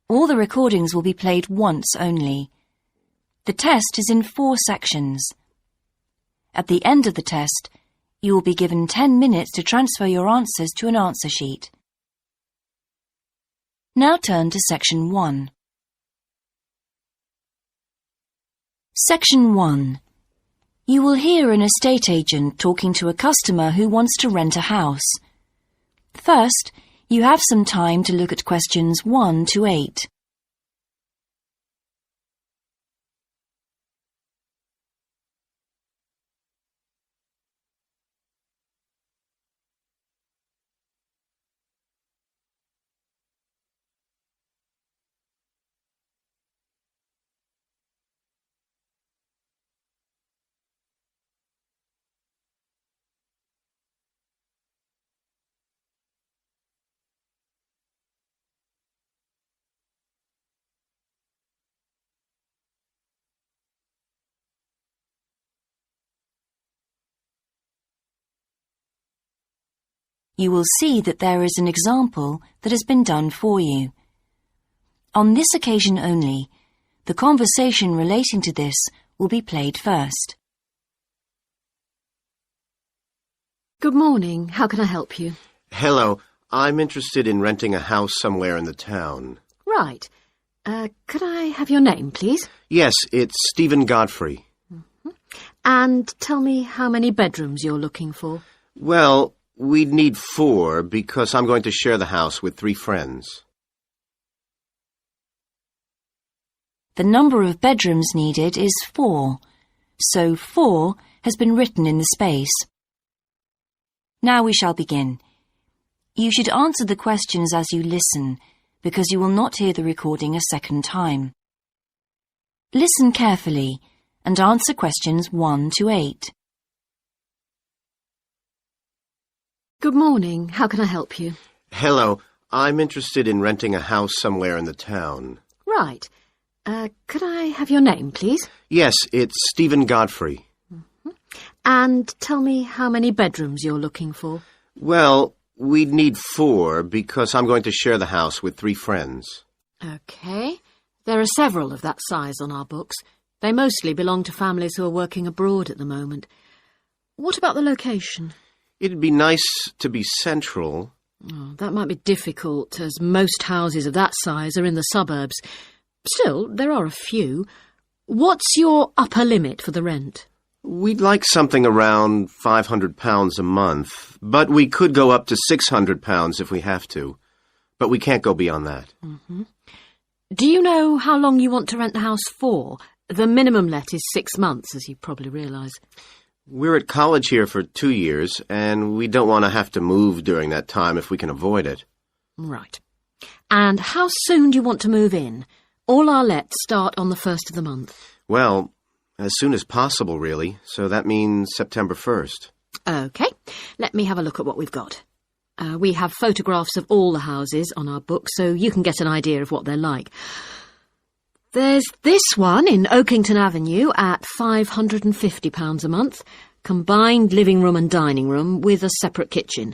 All the recordings will be played once only. The test is in 4 sections. At the end of the test, you will be given 10 minutes to transfer your answers to an answer sheet. Now turn to Section 1. Section 1. You will hear an estate agent talking to a customer who wants to rent a house. First, you have some time to look at questions 1 to 8. You will see that there is an example that has been done for you. On this occasion only, the conversation relating to this will be played first. Good morning. How can I help you? Hello. I'm interested in renting a house somewhere in the town. Right. Could I have your name, please? Yes, it's Stephen Godfrey. And tell me how many bedrooms you're looking for. Well, we'd need 4 because I'm going to share the house with 3 friends. The number of bedrooms needed is 4, so 4 has been written in the space. Now we shall begin. You should answer the questions as you listen, because you will not hear the recording a second time. Listen carefully and answer questions 1 to 8. Good morning. How can I help you? Hello. I'm interested in renting a house somewhere in the town. Right. Could I have your name, please? Yes, it's Stephen Godfrey. And tell me how many bedrooms you're looking for. Well, we'd need 4 because I'm going to share the house with 3 friends. OK. There are several of that size on our books. They mostly belong to families who are working abroad at the moment. What about the location? It'd be nice to be central. Oh, that might be difficult, as most houses of that size are in the suburbs. Still, there are a few. What's your upper limit for the rent? We'd like something around £500 a month, but we could go up to £600 if we have to. But we can't go beyond that. Do you know how long you want to rent the house for? The minimum let is 6 months, as you probably realise. We're at college here for 2 years, and we don't want to have to move during that time if we can avoid it. Right. And how soon do you want to move in? All our lets start on the 1st of the month. Well, as soon as possible, really, so that means September 1st. OK. Let me have a look at what we've got. We have photographs of all the houses on our book, so you can get an idea of what they're like. There's this one in Oakington Avenue at £550 a month, combined living room and dining room with a separate kitchen.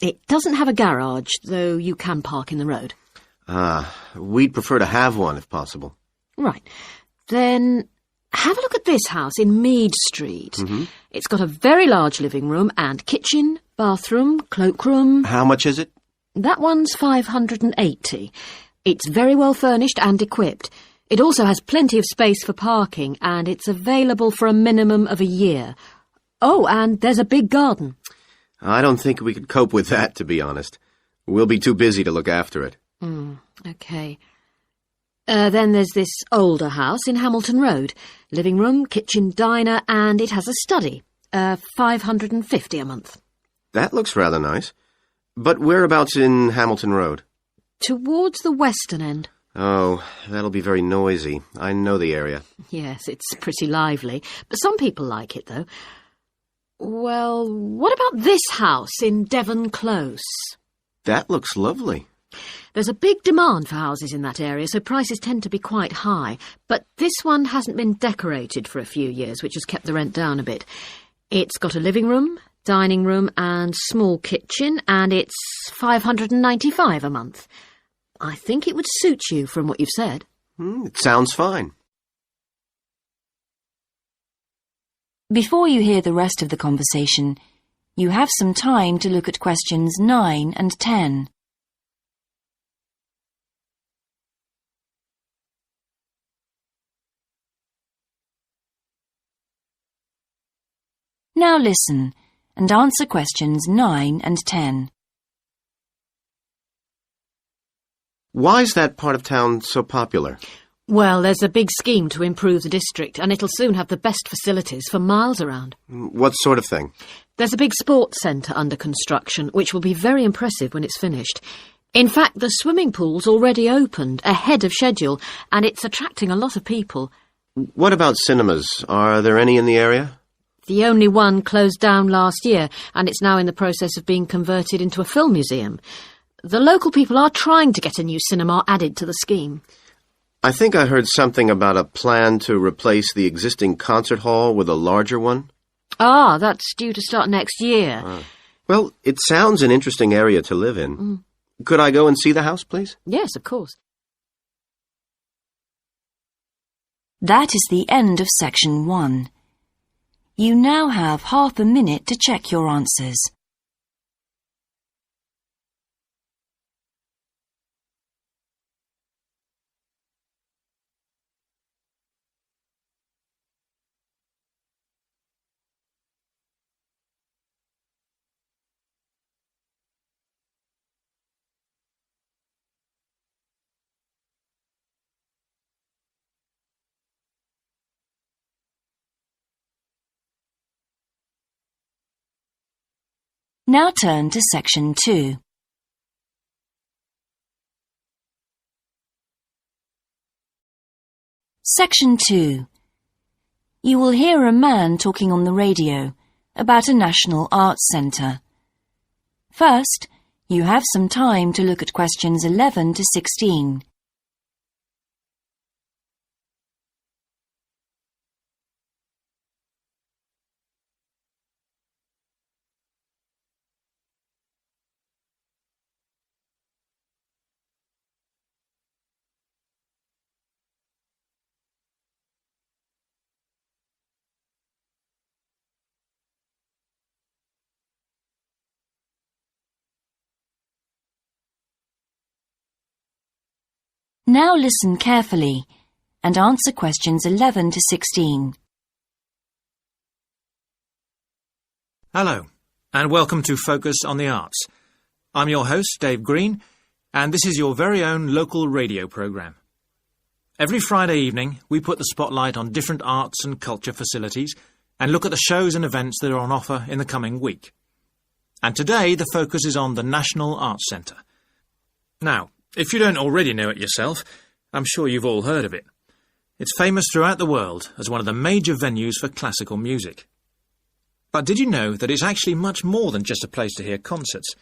It doesn't have a garage, though you can park in the road. We'd prefer to have one if possible. Right. Then have a look at this house in Mead Street. It's got a very large living room and kitchen, bathroom, cloakroom. How much is it? That one's £580. It's very well furnished and equipped. It also has plenty of space for parking, and it's available for a minimum of a year. Oh, and there's a big garden. I don't think we could cope with that, to be honest. We'll be too busy to look after it. OK. Then there's this older house in Hamilton Road. Living room, kitchen, diner, and it has a study. $550 a month. That looks rather nice. But whereabouts in Hamilton Road? Towards the western end. Oh, that'll be very noisy. I know the area. Yes, it's pretty lively. But some people like it, though. Well, what about this house in Devon Close? That looks lovely. There's a big demand for houses in that area, so prices tend to be quite high. But this one hasn't been decorated for a few years, which has kept the rent down a bit. It's got a living room, dining room and small kitchen, and it's $595 a month. I think it would suit you from what you've said. It sounds fine. Before you hear the rest of the conversation, you have some time to look at questions 9 and 10. Now listen and answer questions 9 and 10. Why is that part of town so popular? Well, there's a big scheme to improve the district, and it'll soon have the best facilities for miles around. What sort of thing? There's a big sports centre under construction, which will be very impressive when it's finished. In fact, the swimming pool's already opened, ahead of schedule, and it's attracting a lot of people. What about cinemas? Are there any in the area? The only one closed down last year, and it's now in the process of being converted into a film museum. The local people are trying to get a new cinema added to the scheme. I think I heard something about a plan to replace the existing concert hall with a larger one. Ah, that's due to start next year. Well, it sounds an interesting area to live in. Could I go and see the house, please? Yes, of course. That is the end of section 1. You now have half a minute to check your answers. Now turn to section 2. Section 2. You will hear a man talking on the radio about a national arts centre. First, you have some time to look at questions 11 to 16. Now listen carefully and answer questions 11 to 16. Hello, and welcome to Focus on the Arts. I'm your host, Dave Green, and this is your very own local radio programme. Every Friday evening, we put the spotlight on different arts and culture facilities and look at the shows and events that are on offer in the coming week. And today, the focus is on the National Arts Centre. Now, if you don't already know it yourself, I'm sure you've all heard of it. It's famous throughout the world as one of the major venues for classical music. But did you know that it's actually much more than just a place to hear concerts?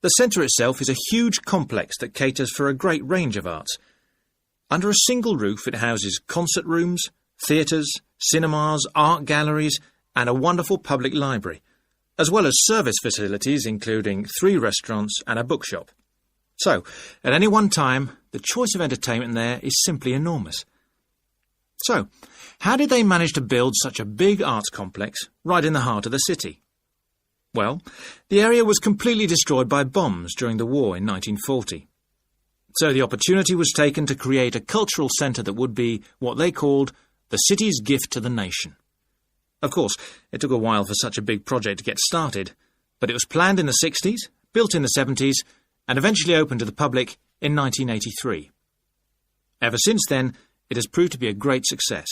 The centre itself is a huge complex that caters for a great range of arts. Under a single roof it houses concert rooms, theatres, cinemas, art galleries and a wonderful public library, as well as service facilities including 3 restaurants and a bookshop. So, at any one time, the choice of entertainment there is simply enormous. So, how did they manage to build such a big arts complex right in the heart of the city? Well, the area was completely destroyed by bombs during the war in 1940. So the opportunity was taken to create a cultural centre that would be what they called the city's gift to the nation. Of course, it took a while for such a big project to get started, but it was planned in the 60s, built in the 70s, and eventually opened to the public in 1983. Ever since then, it has proved to be a great success.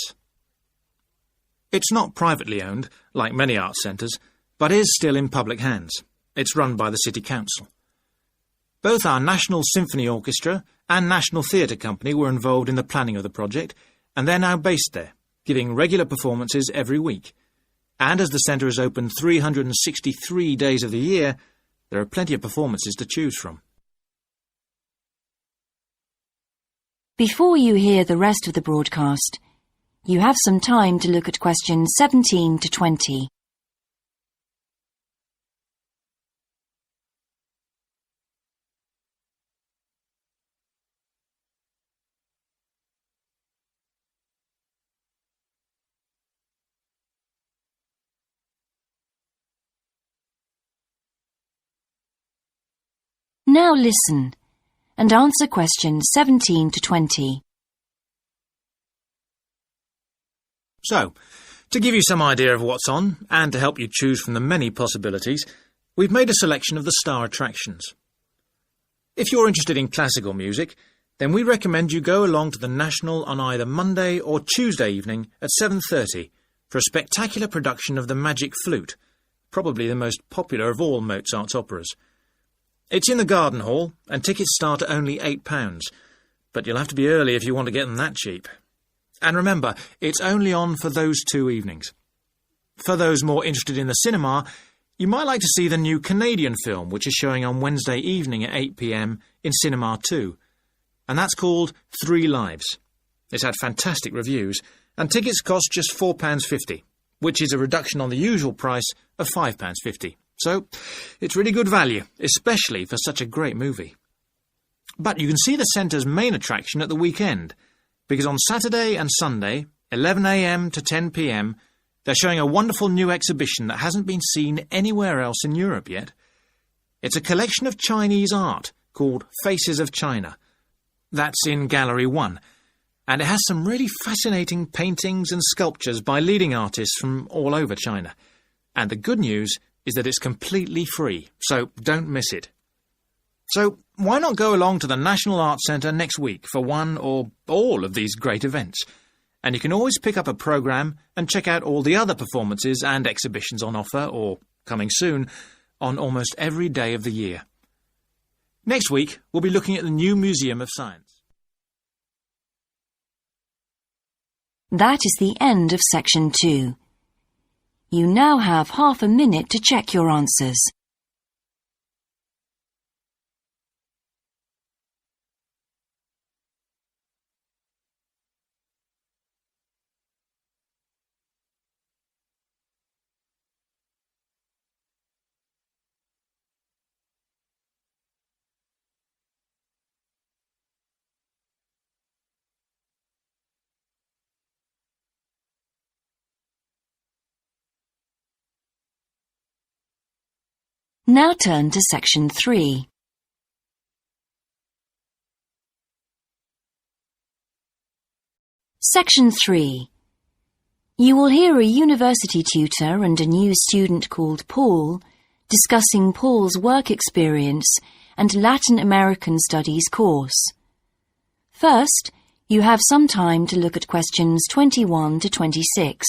It's not privately owned, like many arts centres, but is still in public hands. It's run by the City Council. Both our National Symphony Orchestra and National Theatre Company were involved in the planning of the project, and they're now based there, giving regular performances every week. And as the centre is open 363 days of the year, there are plenty of performances to choose from. Before you hear the rest of the broadcast, you have some time to look at questions 17 to 20. Now listen and answer questions 17 to 20. So, to give you some idea of what's on, and to help you choose from the many possibilities, we've made a selection of the star attractions. If you're interested in classical music, then we recommend you go along to the National on either Monday or Tuesday evening at 7:30 for a spectacular production of The Magic Flute, probably the most popular of all Mozart's operas. It's in the Garden Hall, and tickets start at only £8, but you'll have to be early if you want to get them that cheap. And remember, it's only on for those 2 evenings. For those more interested in the cinema, you might like to see the new Canadian film, which is showing on Wednesday evening at 8 p.m. in Cinema 2. And that's called 3 Lives. It's had fantastic reviews, and tickets cost just £4.50, which is a reduction on the usual price of £5.50. So, it's really good value, especially for such a great movie. But you can see the centre's main attraction at the weekend, because on Saturday and Sunday, 11 a.m. to 10 p.m, they're showing a wonderful new exhibition that hasn't been seen anywhere else in Europe yet. It's a collection of Chinese art called Faces of China. That's in Gallery 1, and it has some really fascinating paintings and sculptures by leading artists from all over China. And the good news is that it's completely free, so don't miss it. So why not go along to the National Arts Centre next week for one or all of these great events? And you can always pick up a programme and check out all the other performances and exhibitions on offer, or coming soon, on almost every day of the year. Next week, we'll be looking at the new Museum of Science. That is the end of section 2. You now have half a minute to check your answers. Now turn to section 3. Section 3. You will hear a university tutor and a new student called Paul discussing Paul's work experience and Latin American Studies course. First, you have some time to look at questions 21 to 26.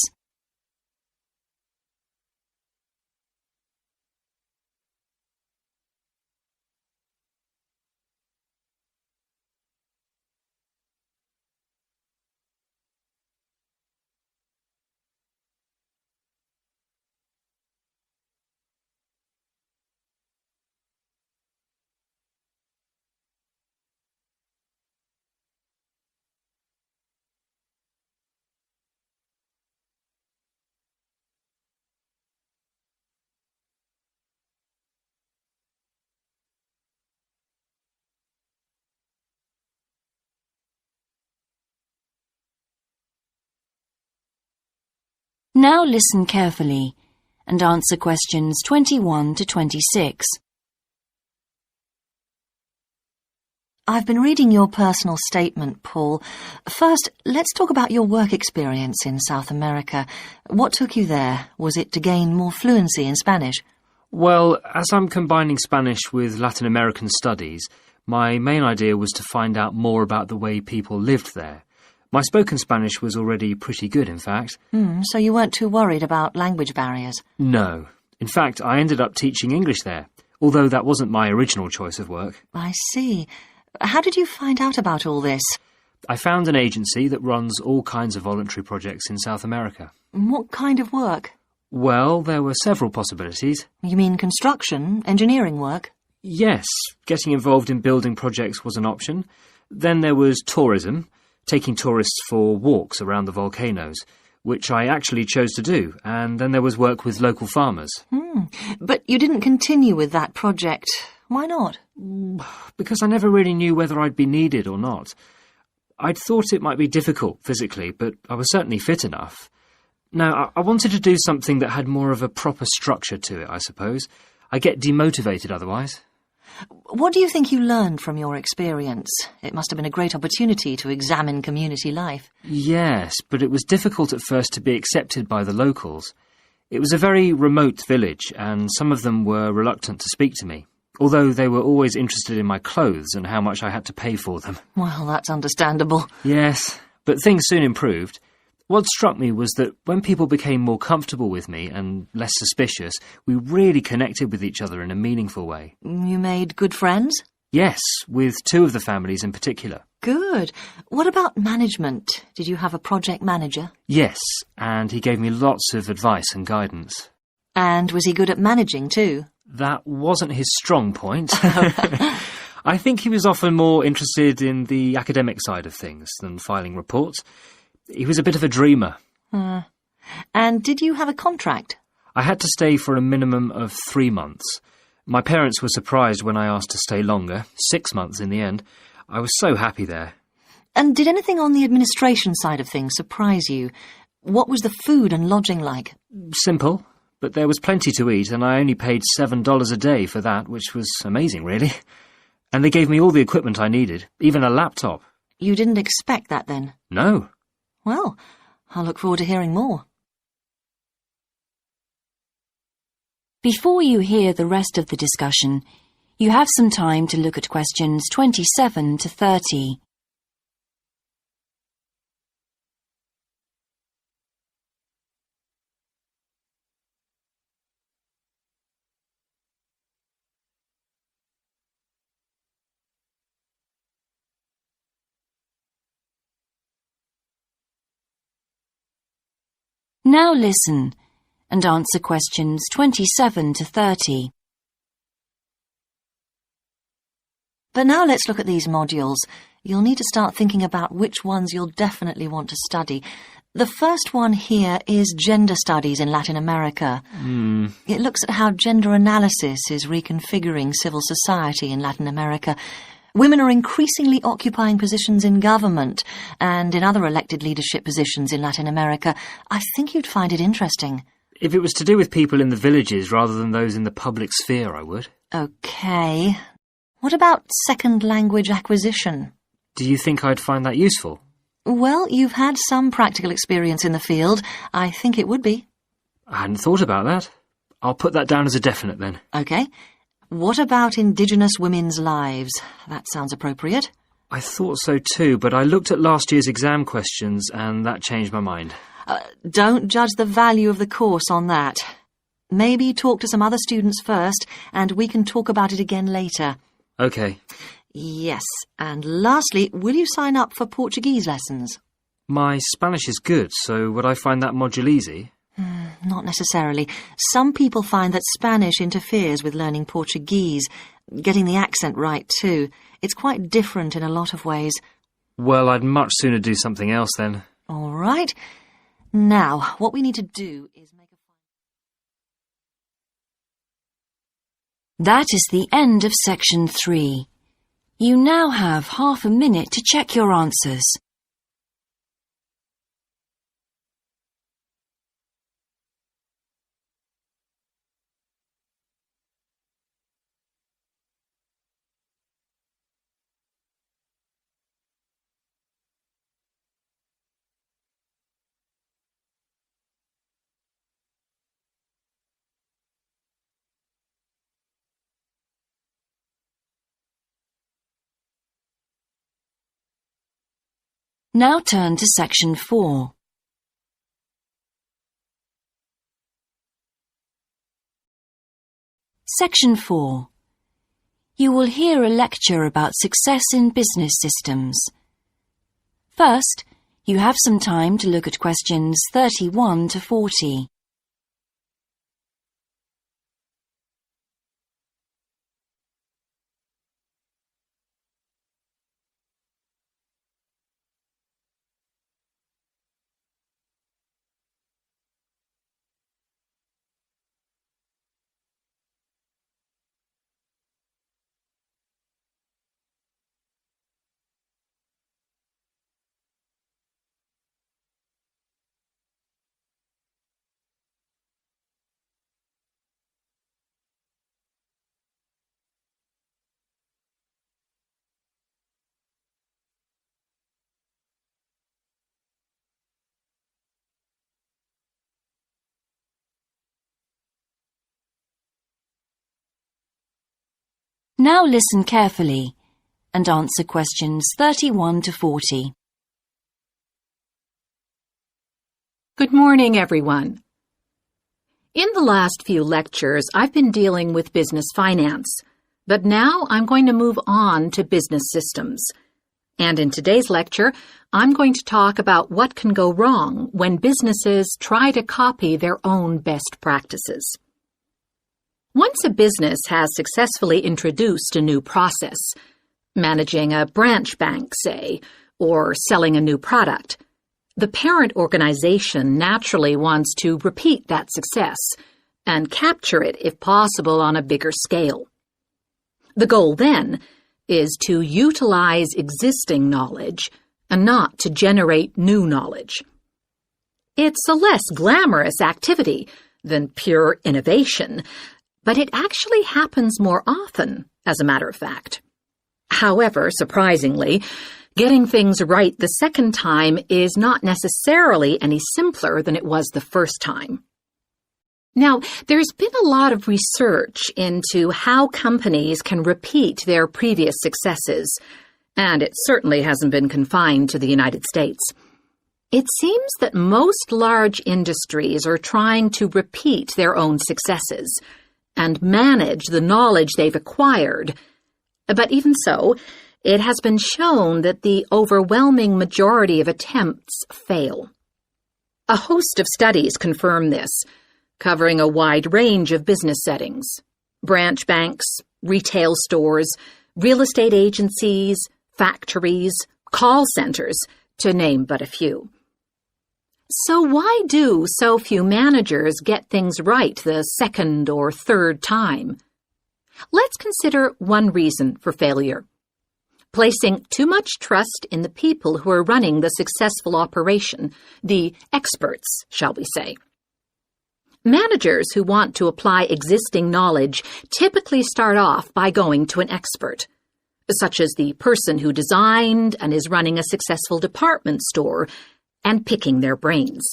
Now listen carefully and answer questions 21 to 26. I've been reading your personal statement, Paul. First, let's talk about your work experience in South America. What took you there? Was it to gain more fluency in Spanish? Well, as I'm combining Spanish with Latin American studies, my main idea was to find out more about the way people lived there. My spoken Spanish was already pretty good, in fact. So you weren't too worried about language barriers? No. In fact, I ended up teaching English there, although that wasn't my original choice of work. I see. How did you find out about all this? I found an agency that runs all kinds of voluntary projects in South America. What kind of work? Well, there were several possibilities. You mean construction, engineering work? Yes, getting involved in building projects was an option. Then there was tourism, taking tourists for walks around the volcanoes, which I actually chose to do, and then there was work with local farmers. But you didn't continue with that project. Why not? Because I never really knew whether I'd be needed or not. I'd thought it might be difficult physically, but I was certainly fit enough. Now, I wanted to do something that had more of a proper structure to it, I suppose. I get demotivated otherwise. What do you think you learned from your experience? It must have been a great opportunity to examine community life. Yes, but it was difficult at first to be accepted by the locals. It was a very remote village, and some of them were reluctant to speak to me, although they were always interested in my clothes and how much I had to pay for them. Well, that's understandable. Yes, but things soon improved. What struck me was that when people became more comfortable with me and less suspicious, we really connected with each other in a meaningful way. You made good friends? Yes, with two of the families in particular. Good. What about management? Did you have a project manager? Yes, and he gave me lots of advice and guidance. And was he good at managing too? That wasn't his strong point. I think he was often more interested in the academic side of things than filing reports. He was a bit of a dreamer. And did you have a contract? I had to stay for a minimum of 3 months. My parents were surprised when I asked to stay longer, 6 months in the end. I was so happy there. And did anything on the administration side of things surprise you? What was the food and lodging like? Simple, but there was plenty to eat, and I only paid $7 a day for that, which was amazing, really. And they gave me all the equipment I needed, even a laptop. You didn't expect that then? No. Well, I'll look forward to hearing more. Before you hear the rest of the discussion, you have some time to look at questions 27 to 30. Now listen and answer questions 27 to 30. But now let's look at these modules. You'll need to start thinking about which ones you'll definitely want to study. The first one here is Gender Studies in Latin America. It looks at how gender analysis is reconfiguring civil society in Latin America. Women are increasingly occupying positions in government and in other elected leadership positions in Latin America. I think you'd find it interesting. If it was to do with people in the villages rather than those in the public sphere, I would. OK. What about second language acquisition? Do you think I'd find that useful? Well, you've had some practical experience in the field. I think it would be. I hadn't thought about that. I'll put that down as a definite then. OK. What about Indigenous women's lives? That sounds appropriate. I thought so too, but I looked at last year's exam questions and that changed my mind. Don't judge the value of the course on that. Maybe talk to some other students first, and we can talk about it again later. OK. Yes, and lastly, will you sign up for Portuguese lessons? My Spanish is good, so would I find that module easy? Not necessarily. Some people find that Spanish interferes with learning Portuguese, getting the accent right too. It's quite different in a lot of ways. Well, I'd much sooner do something else then. All right. Now, what we need to do is make a... That is the end of section 3. You now have half a minute to check your answers. Now turn to section 4. Section 4. You will hear a lecture about success in business systems. First, you have some time to look at questions 31 to 40. Now listen carefully and answer questions 31 to 40. Good morning, everyone. In the last few lectures, I've been dealing with business finance, but now I'm going to move on to business systems. And in today's lecture, I'm going to talk about what can go wrong when businesses try to copy their own best practices. Once a business has successfully introduced a new process, managing a branch bank, say, or selling a new product, the parent organization naturally wants to repeat that success and capture it, if possible, on a bigger scale. The goal, then, is to utilize existing knowledge and not to generate new knowledge. It's a less glamorous activity than pure innovation, but it actually happens more often, as a matter of fact. However, surprisingly, getting things right the second time is not necessarily any simpler than it was the first time. Now, there's been a lot of research into how companies can repeat their previous successes, and it certainly hasn't been confined to the United States. It seems that most large industries are trying to repeat their own successes and manage the knowledge they've acquired. But even so, it has been shown that the overwhelming majority of attempts fail. A host of studies confirm this, covering a wide range of business settings: branch banks, retail stores, real estate agencies, factories, call centers, to name but a few. So why do so few managers get things right the second or third time? Let's consider one reason for failure: placing too much trust in the people who are running the successful operation, the experts, shall we say. Managers who want to apply existing knowledge typically start off by going to an expert, such as the person who designed and is running a successful department store, and picking their brains.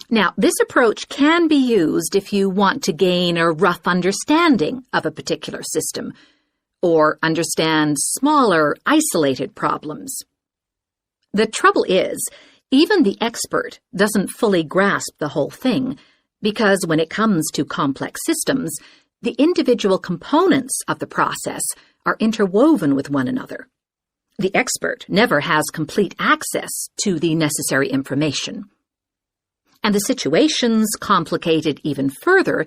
Now, this approach can be used if you want to gain a rough understanding of a particular system, or understand smaller, isolated problems. The trouble is, even the expert doesn't fully grasp the whole thing, because when it comes to complex systems, the individual components of the process are interwoven with one another. The expert never has complete access to the necessary information. And the situation's complicated even further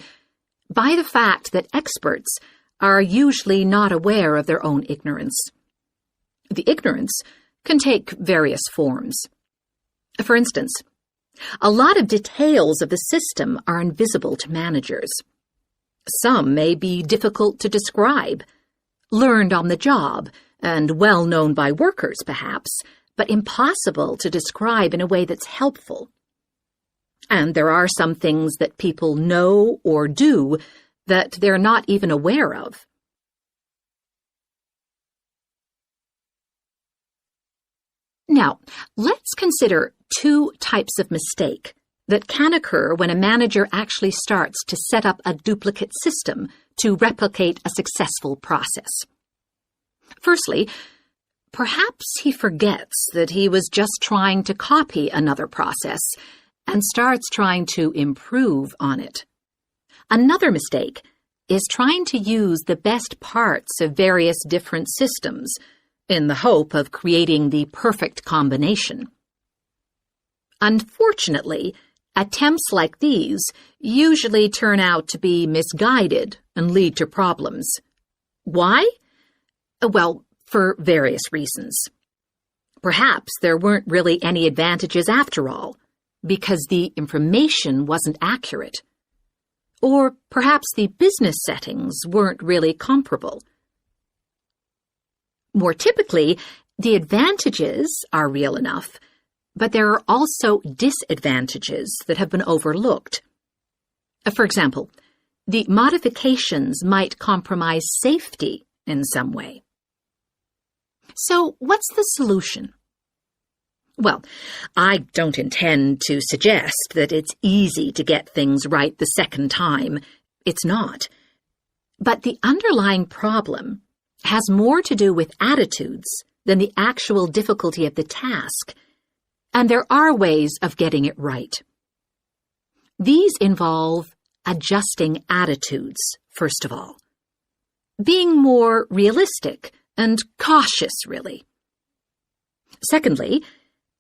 by the fact that experts are usually not aware of their own ignorance. The ignorance can take various forms. For instance, a lot of details of the system are invisible to managers. Some may be difficult to describe, learned on the job, and well known by workers, perhaps, but impossible to describe in a way that's helpful. And there are some things that people know or do that they're not even aware of. Now, let's consider two types of mistake that can occur when a manager actually starts to set up a duplicate system to replicate a successful process. Firstly, perhaps he forgets that he was just trying to copy another process and starts trying to improve on it. Another mistake is trying to use the best parts of various different systems in the hope of creating the perfect combination. Unfortunately, attempts like these usually turn out to be misguided and lead to problems. Why? Well, for various reasons. Perhaps there weren't really any advantages after all, because the information wasn't accurate. Or perhaps the business settings weren't really comparable. More typically, the advantages are real enough, but there are also disadvantages that have been overlooked. For example, the modifications might compromise safety in some way. So, what's the solution? Well, I don't intend to suggest that it's easy to get things right the second time. It's not. But the underlying problem has more to do with attitudes than the actual difficulty of the task, and there are ways of getting it right. These involve adjusting attitudes, first of all. Being more realistic and cautious, really. Secondly,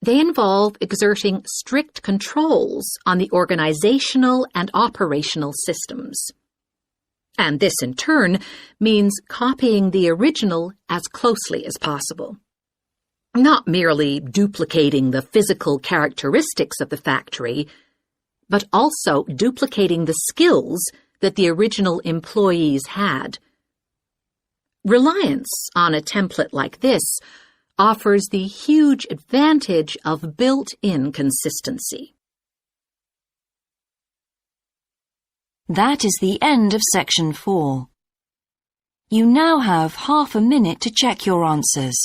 they involve exerting strict controls on the organizational and operational systems. And this, in turn, means copying the original as closely as possible. Not merely duplicating the physical characteristics of the factory, but also duplicating the skills that the original employees had. Reliance on a template like this offers the huge advantage of built-in consistency. That is the end of section 4. You now have half a minute to check your answers.